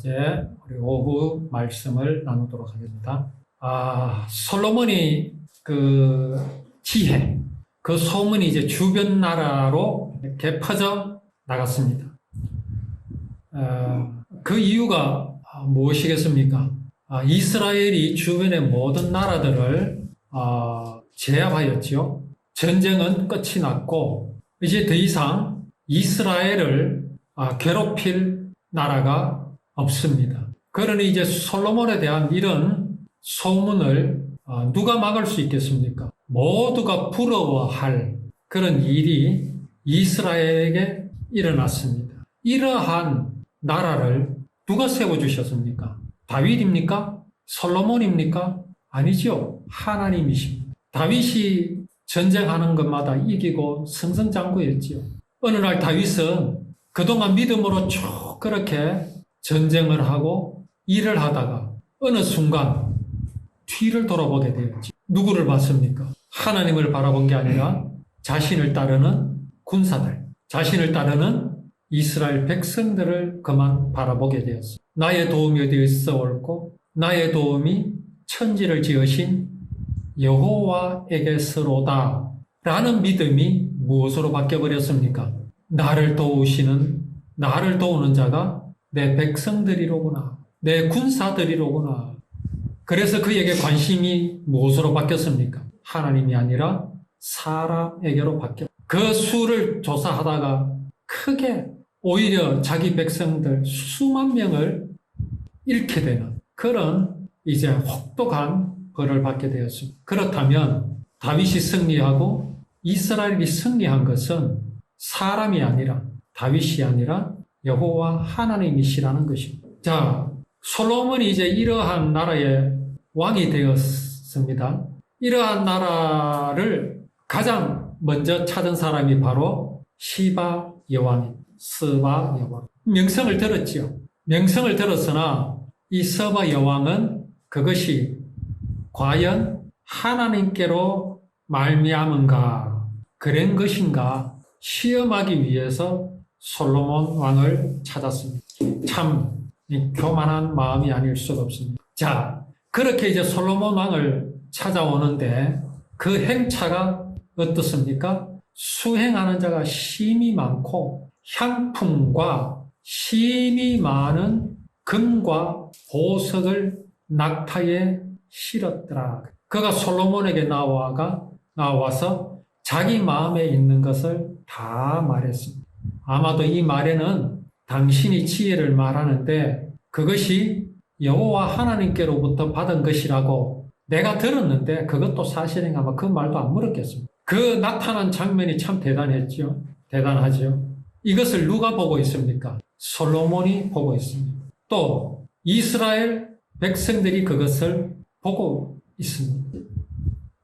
이제 우리 오후 말씀을 나누도록 하겠습니다. 솔로몬이 그 지혜, 그 소문이 이제 주변 나라로 이렇게 퍼져 나갔습니다. 그 이유가 무엇이겠습니까? 이스라엘이 주변의 모든 나라들을 제압하였지요. 전쟁은 끝이 났고 이제 더 이상 이스라엘을 괴롭힐 나라가 없습니다. 그러니 이제 솔로몬에 대한 이런 소문을 누가 막을 수 있겠습니까? 모두가 부러워할 그런 일이 이스라엘에게 일어났습니다. 이러한 나라를 누가 세워주셨습니까? 다윗입니까? 솔로몬입니까? 아니죠. 하나님이십니다. 다윗이 전쟁하는 것마다 이기고 승승장구했지요. 어느 날 다윗은 그동안 믿음으로 쭉 그렇게 전쟁을 하고 일을 하다가 어느 순간 뒤를 돌아보게 되었지. 누구를 봤습니까? 하나님을 바라본 게 아니라 자신을 따르는 군사들, 자신을 따르는 이스라엘 백성들을 그만 바라보게 되었어. 나의 도움이 어디에서 올고 나의 도움이 천지를 지으신 여호와에게서로다 라는 믿음이 무엇으로 바뀌어버렸습니까? 나를 도우는 자가 내 백성들이로구나, 내 군사들이로구나. 그래서 그에게 관심이 무엇으로 바뀌었습니까? 하나님이 아니라 사람에게로 바뀌었습니다. 그 수를 조사하다가 크게 오히려 자기 백성들 수만 명을 잃게 되는 그런 이제 혹독한 벌을 받게 되었습니다. 그렇다면 다윗이 승리하고 이스라엘이 승리한 것은 사람이 아니라 다윗이 아니라 여호와 하나님이시라는 것입니다. 자, 솔로몬이 이제 이러한 나라의 왕이 되었습니다. 이러한 나라를 가장 먼저 찾은 사람이 바로 시바 여왕입니다. 스바 여왕. 명성을 들었지요. 명성을 들었으나 이 스바 여왕은 그것이 과연 하나님께로 말미암은가 그런 것인가 시험하기 위해서 솔로몬 왕을 찾았습니다. 참 교만한 마음이 아닐 수가 없습니다. 자, 그렇게 이제 솔로몬 왕을 찾아오는데 그 행차가 어떻습니까? 수행하는 자가 심이 많고 향품과 심이 많은 금과 보석을 낙타에 실었더라. 그가 솔로몬에게 나와서 자기 마음에 있는 것을 다 말했습니다. 아마도 이 말에는 당신이 지혜를 말하는데 그것이 여호와 하나님께로부터 받은 것이라고 내가 들었는데 그것도 사실인가 아마 그 말도 안 물었겠습니다. 그 나타난 장면이 참 대단하죠. 이것을 누가 보고 있습니까? 솔로몬이 보고 있습니다. 또 이스라엘 백성들이 그것을 보고 있습니다.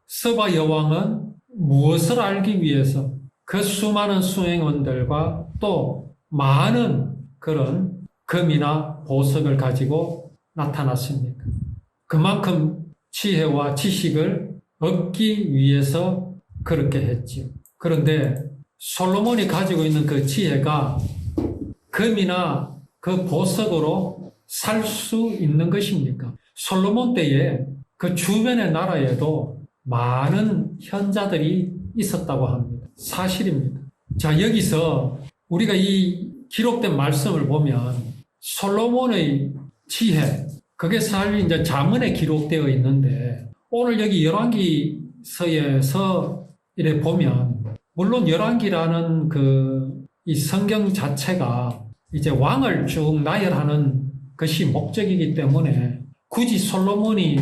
스바 여왕은 무엇을 알기 위해서 그 수많은 수행원들과 또 많은 그런 금이나 보석을 가지고 나타났습니까? 그만큼 지혜와 지식을 얻기 위해서 그렇게 했지요. 그런데 솔로몬이 가지고 있는 그 지혜가 금이나 그 보석으로 살 수 있는 것입니까? 솔로몬 때에 그 주변의 나라에도 많은 현자들이 있었다고 합니다. 사실입니다. 자, 여기서 우리가 이 기록된 말씀을 보면 솔로몬의 지혜, 그게 사실 이제 잠언에 기록되어 있는데 오늘 여기 열왕기서에서 이래 보면 물론 열왕기라는 이 성경 자체가 이제 왕을 쭉 나열하는 것이 목적이기 때문에 굳이 솔로몬이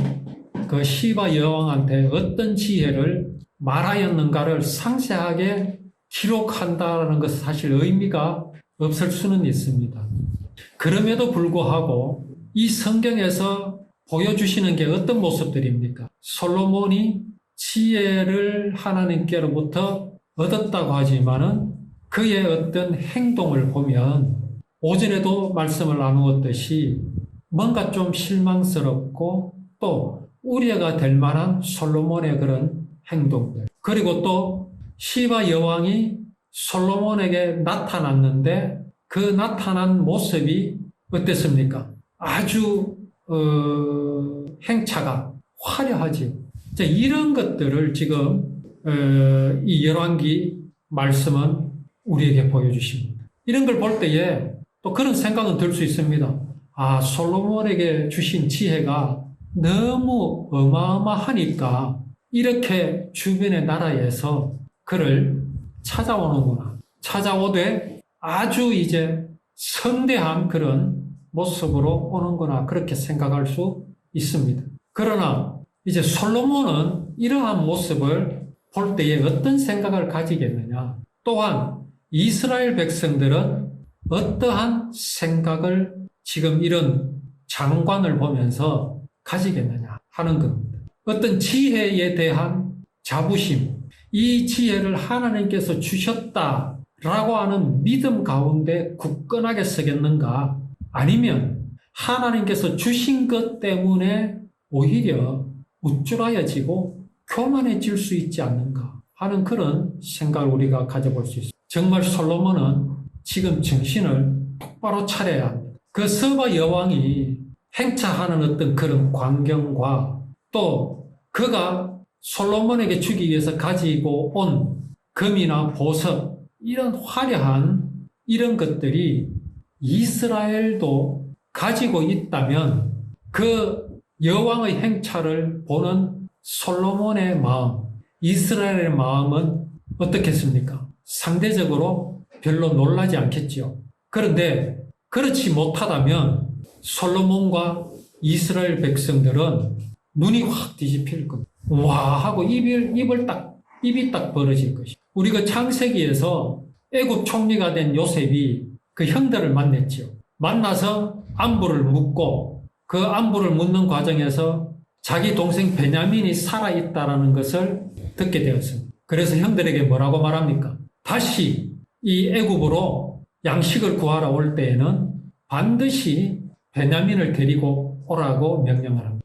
그 시바 여왕한테 어떤 지혜를 말하였는가를 상세하게 기록한다는 것은 사실 의미가 없을 수는 있습니다. 그럼에도 불구하고 이 성경에서 보여주시는 게 어떤 모습들입니까? 솔로몬이 지혜를 하나님께로부터 얻었다고 하지만은 그의 어떤 행동을 보면 오전에도 말씀을 나누었듯이 뭔가 좀 실망스럽고 또 우려가 될 만한 솔로몬의 그런 행동들. 그리고 또 시바 여왕이 솔로몬에게 나타났는데 그 나타난 모습이 어땠습니까? 아주 행차가 화려하지요. 이런 것들을 지금 이 열왕기 말씀은 우리에게 보여주십니다. 이런 걸 볼 때에 또 그런 생각은 들 수 있습니다. 솔로몬에게 주신 지혜가 너무 어마어마하니까 이렇게 주변의 나라에서 그를 찾아오는구나. 찾아오되 아주 이제 성대한 그런 모습으로 오는구나. 그렇게 생각할 수 있습니다. 그러나 이제 솔로몬은 이러한 모습을 볼 때에 어떤 생각을 가지겠느냐. 또한 이스라엘 백성들은 어떠한 생각을 지금 이런 장관을 보면서 가지겠느냐 하는 겁니다. 어떤 지혜에 대한 자부심, 이 지혜를 하나님께서 주셨다라고 하는 믿음 가운데 굳건하게 서겠는가? 아니면 하나님께서 주신 것 때문에 오히려 우쭐하여지고 교만해질 수 있지 않는가 하는 그런 생각을 우리가 가져볼 수 있습니다. 정말 솔로몬은 지금 정신을 똑바로 차려야 합니다. 그 서바 여왕이 행차하는 어떤 그런 광경과 또 그가 솔로몬에게 주기 위해서 가지고 온 금이나 보석, 이런 화려한 이런 것들이 이스라엘도 가지고 있다면 그 여왕의 행차를 보는 솔로몬의 마음, 이스라엘의 마음은 어떻겠습니까? 상대적으로 별로 놀라지 않겠지요. 그런데 그렇지 못하다면 솔로몬과 이스라엘 백성들은 눈이 확 뒤집힐 겁니다. 와 하고 입이 딱 벌어질 것이죠. 우리가 창세기에서 애굽 총리가 된 요셉이 그 형들을 만났죠. 만나서 안부를 묻고 그 안부를 묻는 과정에서 자기 동생 베냐민이 살아있다는 것을 듣게 되었습니다. 그래서 형들에게 뭐라고 말합니까? 다시 이 애굽으로 양식을 구하러 올 때에는 반드시 베냐민을 데리고 오라고 명령을 합니다.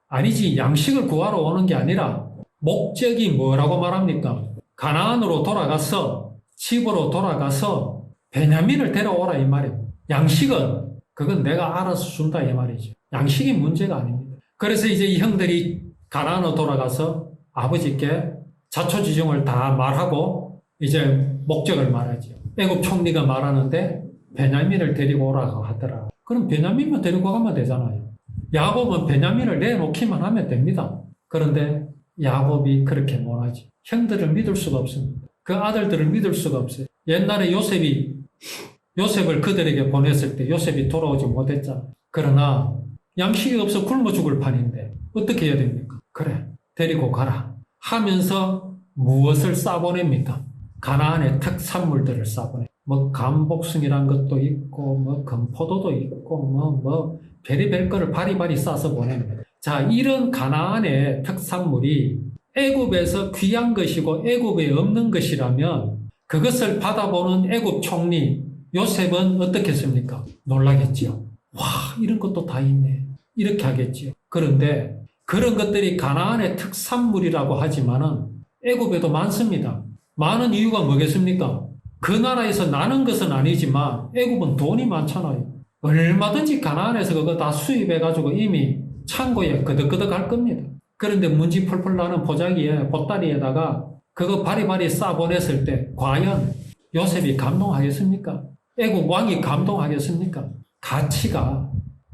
아니지, 양식을 구하러 오는 게 아니라 목적이 뭐라고 말합니까? 가나안으로 돌아가서 집으로 돌아가서 베냐민을 데려오라 이 말이에요. 양식은 그건 내가 알아서 준다 이 말이죠. 양식이 문제가 아닙니다. 그래서 이제 이 형들이 가나안으로 돌아가서 아버지께 자초지종을 다 말하고 이제 목적을 말하죠. 애굽 총리가 말하는데 베냐민을 데리고 오라고 하더라. 그럼 베냐민만 데리고 가면 되잖아요. 야곱은 베냐민을 내놓기만 하면 됩니다. 그런데 야곱이 그렇게 못하지. 형들을 믿을 수가 없습니다. 그 아들들을 믿을 수가 없어요. 옛날에 요셉을 그들에게 보냈을 때 요셉이 돌아오지 못했잖아요. 그러나 양식이 없어 굶어 죽을 판인데 어떻게 해야 됩니까? 그래, 데리고 가라 하면서 무엇을 싸보냅니까? 가나안의 특산물들을 싸보내. 감복숭이란 것도 있고 금포도도 있고 베리벨 거를 바리바리 싸서 보냅니다. 자, 이런 가나안의 특산물이 애굽에서 귀한 것이고 애굽에 없는 것이라면 그것을 받아보는 애굽 총리 요셉은 어떻겠습니까? 놀라겠지요. 와, 이런 것도 다 있네. 이렇게 하겠지요. 그런데 그런 것들이 가나안의 특산물이라고 하지만은 애굽에도 많습니다. 많은 이유가 뭐겠습니까? 그 나라에서 나는 것은 아니지만 애굽은 돈이 많잖아요. 얼마든지 가나안에서 그거 다 수입해가지고 이미 창고에 끄덕끄덕 할 겁니다. 그런데 문지 펄펄 나는 보따리에다가 그거 바리바리 싸보냈을 때 과연 요셉이 감동하겠습니까? 애굽 왕이 감동하겠습니까?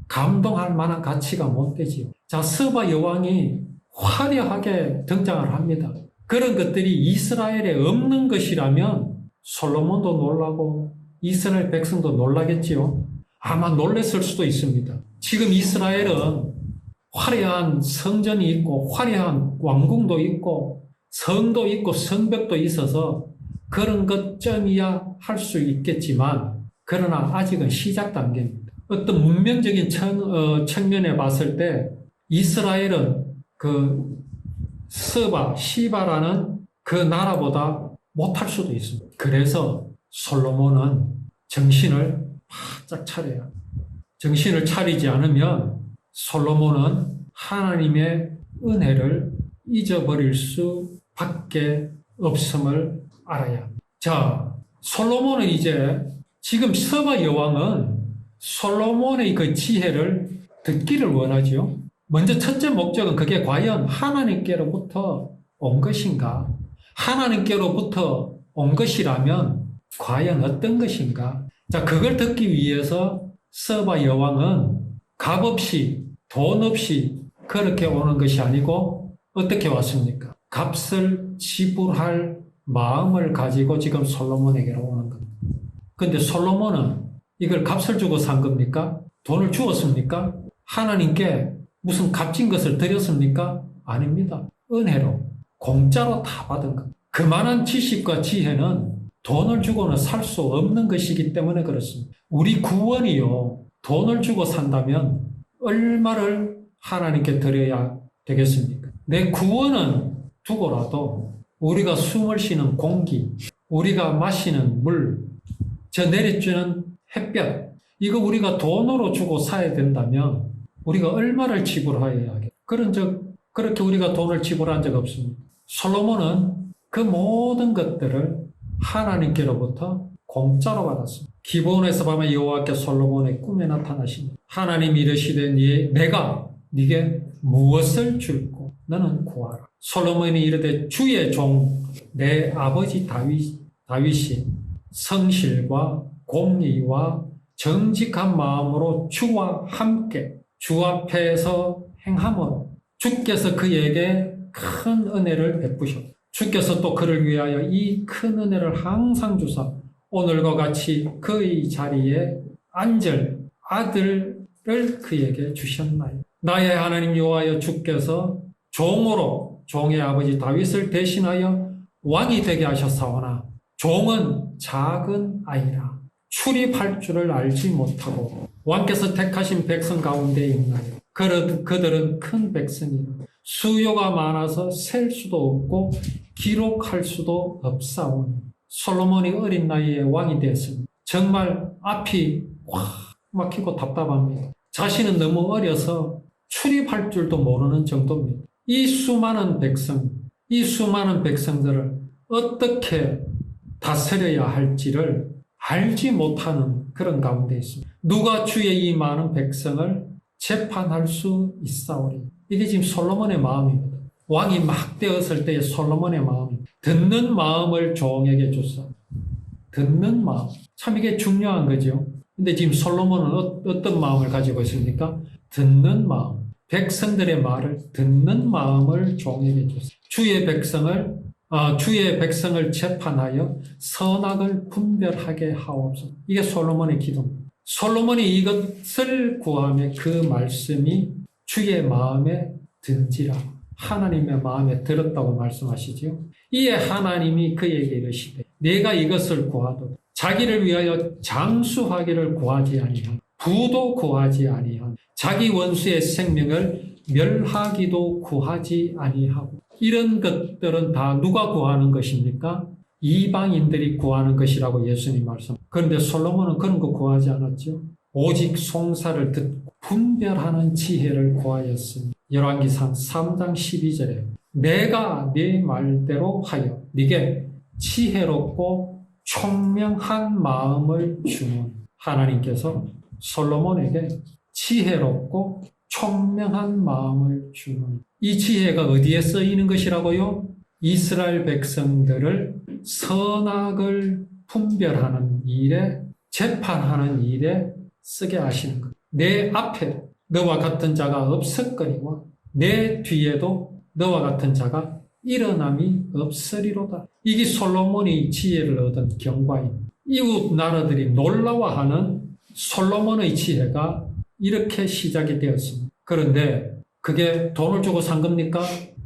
감동할 만한 가치가 못 되지요. 자, 스바 여왕이 화려하게 등장을 합니다. 그런 것들이 이스라엘에 없는 것이라면 솔로몬도 놀라고 이스라엘 백성도 놀라겠지요. 아마 놀랬을 수도 있습니다. 지금 이스라엘은 화려한 성전이 있고 화려한 왕궁도 있고 성도 있고 성벽도 있어서 그런 것쯤이야 할 수 있겠지만 그러나 아직은 시작 단계입니다. 어떤 문명적인 측면에 봤을 때 이스라엘은 그 시바라는 그 나라보다 못할 수도 있습니다. 그래서 솔로몬은 정신을 바짝 차려야 합니다. 정신을 차리지 않으면 솔로몬은 하나님의 은혜를 잊어버릴 수밖에 없음을 알아야 합니다. 자, 솔로몬은 이제 지금 서바 여왕은 솔로몬의 그 지혜를 듣기를 원하죠. 먼저 첫째 목적은 그게 과연 하나님께로부터 온 것인가? 하나님께로부터 온 것이라면 과연 어떤 것인가? 자, 그걸 듣기 위해서 서바 여왕은 값 없이 돈 없이 그렇게 오는 것이 아니고 어떻게 왔습니까? 값을 지불할 마음을 가지고 지금 솔로몬에게로 오는 겁니다. 근데 솔로몬은 이걸 값을 주고 산 겁니까? 돈을 주었습니까? 하나님께 무슨 값진 것을 드렸습니까? 아닙니다. 은혜로 공짜로 다 받은 것. 그만한 지식과 지혜는 돈을 주고는 살 수 없는 것이기 때문에 그렇습니다. 우리 구원이요, 돈을 주고 산다면 얼마를 하나님께 드려야 되겠습니까? 내 구원은 두고라도 우리가 숨을 쉬는 공기, 우리가 마시는 물, 저 내려주는 햇볕, 이거 우리가 돈으로 주고 사야 된다면 우리가 얼마를 지불해야 하겠? 그렇게 우리가 돈을 지불한 적 없습니다. 솔로몬은 그 모든 것들을 하나님께로부터 공짜로 받았습니다. 기본에서 보면 여호와께 솔로몬의 꿈에 나타나시니 하나님이 이르시되 내가 네게 무엇을 줄고 너는 구하라. 솔로몬이 이르되 주의 종 내 아버지 다윗이 성실과 공의와 정직한 마음으로 주와 함께 주 앞에서 행함으로 주께서 그에게 큰 은혜를 베푸셨다. 주께서 또 그를 위하여 이 큰 은혜를 항상 주사 오늘과 같이 그의 자리에 앉을 아들을 그에게 주셨나요? 나의 하나님 여호와여 주께서 종으로 종의 아버지 다윗을 대신하여 왕이 되게 하셨사오나 종은 작은 아이라 출입할 줄을 알지 못하고 왕께서 택하신 백성 가운데 있나요? 그들은 큰 백성이라 수요가 많아서 셀 수도 없고 기록할 수도 없사오니 솔로몬이 어린 나이에 왕이 되었습니다. 정말 앞이 확 막히고 답답합니다. 자신은 너무 어려서 출입할 줄도 모르는 정도입니다. 이 수많은 백성들을 어떻게 다스려야 할지를 알지 못하는 그런 가운데 있습니다. 누가 주의 이 많은 백성을 재판할 수 있사오리. 이게 지금 솔로몬의 마음입니다. 왕이 막 되었을 때의 솔로몬의 마음입니다. 듣는 마음을 종에게 주사. 듣는 마음. 참 이게 중요한 거죠. 근데 지금 솔로몬은 어떤 마음을 가지고 있습니까? 듣는 마음. 백성들의 말을 듣는 마음을 종에게 주사. 주의 백성을 재판하여 선악을 분별하게 하옵소서. 이게 솔로몬의 기도입니다. 솔로몬이 이것을 구하며 그 말씀이 주의 마음에 든지라. 하나님의 마음에 들었다고 말씀하시죠. 이에 하나님이 그에게 이르시되 내가 이것을 구하도 자기를 위하여 장수하기를 구하지 아니한 부도 구하지 아니한 자기 원수의 생명을 멸하기도 구하지 아니하고 이런 것들은 다 누가 구하는 것입니까? 이방인들이 구하는 것이라고 예수님 말씀. 그런데 솔로몬은 그런 거 구하지 않았죠. 오직 송사를 듣고 분별하는 지혜를 구하였으니 열왕기상 3장 12절에 내가 네 말대로 하여 네게 지혜롭고 총명한 마음을 주는 하나님께서 솔로몬에게 지혜롭고 총명한 마음을 주는 이 지혜가 어디에 쓰이는 것이라고요? 이스라엘 백성들을 선악을 분별하는 일에 재판하는 일에 쓰게 하시는 것. 내 앞에 너와 같은 자가 없을거니와 내 뒤에도 너와 같은 자가 일어남이 없으리로다. 이게 솔로몬이 지혜를 얻은 경과입니다. 이웃 나라들이 놀라워하는 솔로몬의 지혜가 이렇게 시작이 되었습니다. 그런데 그게 돈을 주고 산 겁니까?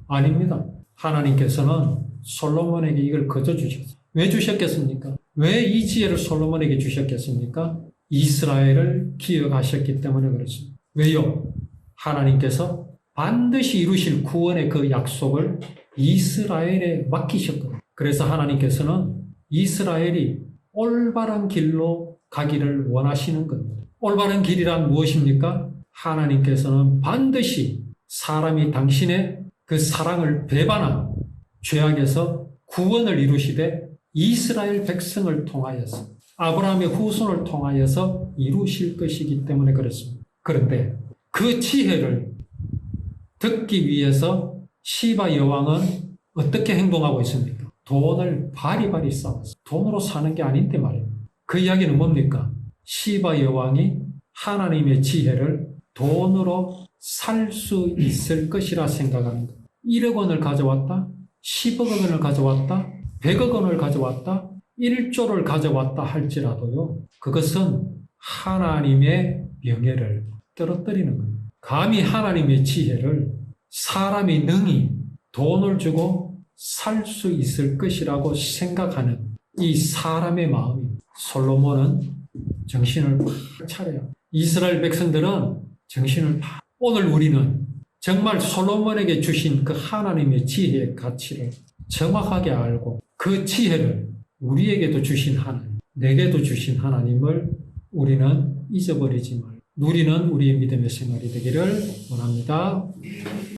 아닙니다. 하나님께서는 솔로몬에게 이걸 거저 주셨어요. 왜 주셨겠습니까? 왜 이 지혜를 솔로몬에게 주셨겠습니까? 이스라엘을 기억하셨기 때문에 그렇습니다. 왜요? 하나님께서 반드시 이루실 구원의 그 약속을 이스라엘에 맡기셨거든요. 그래서 하나님께서는 이스라엘이 올바른 길로 가기를 원하시는 겁니다. 올바른 길이란 무엇입니까? 하나님께서는 반드시 사람이 당신의 그 사랑을 배반한 죄악에서 구원을 이루시되 이스라엘 백성을 통하여서 아브라함의 후손을 통하여서 이루실 것이기 때문에 그렇습니다. 그런데 그 지혜를 듣기 위해서 시바 여왕은 어떻게 행동하고 있습니까? 돈을 바리바리 쌓았어요. 돈으로 사는 게 아닌데 말입니다. 그 이야기는 뭡니까? 시바 여왕이 하나님의 지혜를 돈으로 살 수 있을 것이라 생각하는 것. 1억 원을 가져왔다, 10억 원을 가져왔다, 100억 원을 가져왔다, 1조를 가져왔다 할지라도요, 그것은 하나님의 명예를 떨어뜨리는 겁니다. 감히 하나님의 지혜를 사람이 능히 돈을 주고 살 수 있을 것이라고 생각하는 이 사람의 마음이, 솔로몬은 정신을 팍 차려요. 이스라엘 백성들은 정신을 팍. 오늘 우리는 정말 솔로몬에게 주신 그 하나님의 지혜의 가치를 정확하게 알고 그 지혜를 우리에게도 주신 하나님, 내게도 주신 하나님을 우리는 잊어버리지 말고 누리는 우리의 믿음의 생활이 되기를 원합니다.